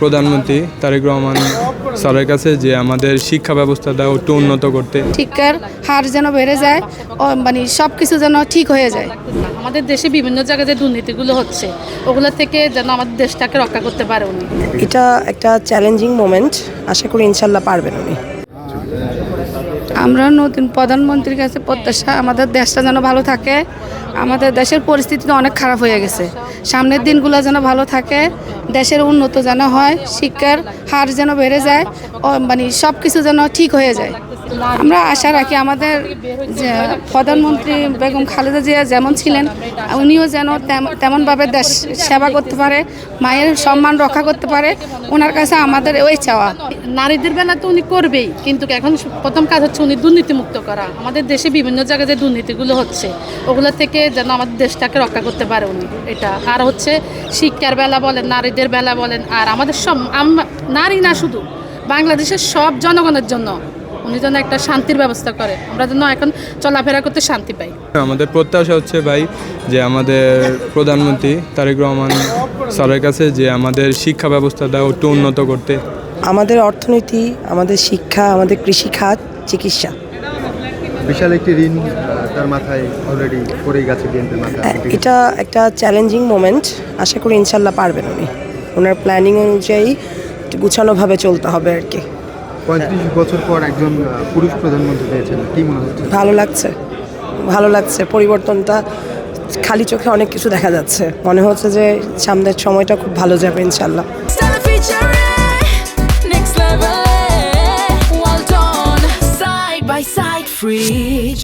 প্রধানমন্ত্রী তারেক রহমান স্যারের কাছে যে আমাদের শিক্ষা ব্যবস্থাটা একটু উন্নত করতে, শিক্ষার হার যেন বেড়ে যায়, মানে সব কিছু যেন ঠিক হয়ে যায়। আমাদের দেশে বিভিন্ন জায়গায় যে দুর্নীতিগুলো হচ্ছে ওগুলো থেকে যেন আমাদের দেশটাকে রক্ষা করতে পারে উনি। এটা একটা চ্যালেঞ্জিং মোমেন্ট, আশা করি ইনশাল্লাহ পারবেন উনি। আমরা নতুন প্রধানমন্ত্রীর কাছে প্রত্যাশা আমাদের দেশটা যেন ভালো থাকে। আমাদের দেশের পরিস্থিতি তো অনেক খারাপ হয়ে গেছে, সামনের দিনগুলো যেন ভালো থাকে, দেশের উন্নত যেন হয়, শিক্ষার হার যেন বেড়ে যায়, মানে সব কিছু যেন ঠিক হয়ে যায়। আমরা আশা রাখি আমাদের যে প্রধানমন্ত্রী বেগম খালেদা জিয়া যেমন ছিলেন উনিও যেন তেমনভাবে দেশ সেবা করতে পারে, মায়ের সম্মান রক্ষা করতে পারে। ওনার কাছে আমাদের ওই চাওয়া। নারীদের বেলা তো উনি করবেই, কিন্তু এখন প্রথম কাজ হচ্ছে উনি দুর্নীতিমুক্ত করা। আমাদের দেশে বিভিন্ন জায়গায় যে দুর্নীতিগুলো হচ্ছে ওগুলো থেকে যেন আমাদের দেশটাকে রক্ষা করতে পারে উনি। এটা আর হচ্ছে শিক্ষার বেলা বলেন, নারীদের বেলা বলেন, আর আমাদের সব নারী না শুধু বাংলাদেশের সব জনগণের জন্য উনি যেন একটা শান্তির ব্যবস্থা করে, আমরা যেন এখন চলাফেরা করতে শান্তি পাই। আমাদের প্রত্যাশা হচ্ছে ভাই যে আমাদের প্রধানমন্ত্রী তারেক রহমান স্যারের কাছে যে আমাদের শিক্ষা ব্যবস্থাটা একটু উন্নত করতে, আমাদের অর্থনীতি, আমাদের শিক্ষা, আমাদের কৃষিখাত, চিকিৎসা। বিশাল একটি ঋণ তার মাথায় অলরেডি পড়ে গেছে বিএনপির মাথায়। এটা একটা চ্যালেঞ্জিং মোমেন্ট, আশা করি ইনশাল্লাহ পারবেন উনি। ওনার প্ল্যানিং অনুযায়ী একটু গুছানোভাবে চলতে হবে আর কি। 35 বছর পর একজন পুরুষ প্রধানমন্ত্রী পেয়েছেন, কি মনে হচ্ছে? ভালো লাগছে পরিবর্তনটা, খালি চোখে অনেক কিছু দেখা যাচ্ছে, মনে হচ্ছে যে সামনের সময়টা খুব ভালো যাবে ইনশাল্লাহ। Side by side, fridge.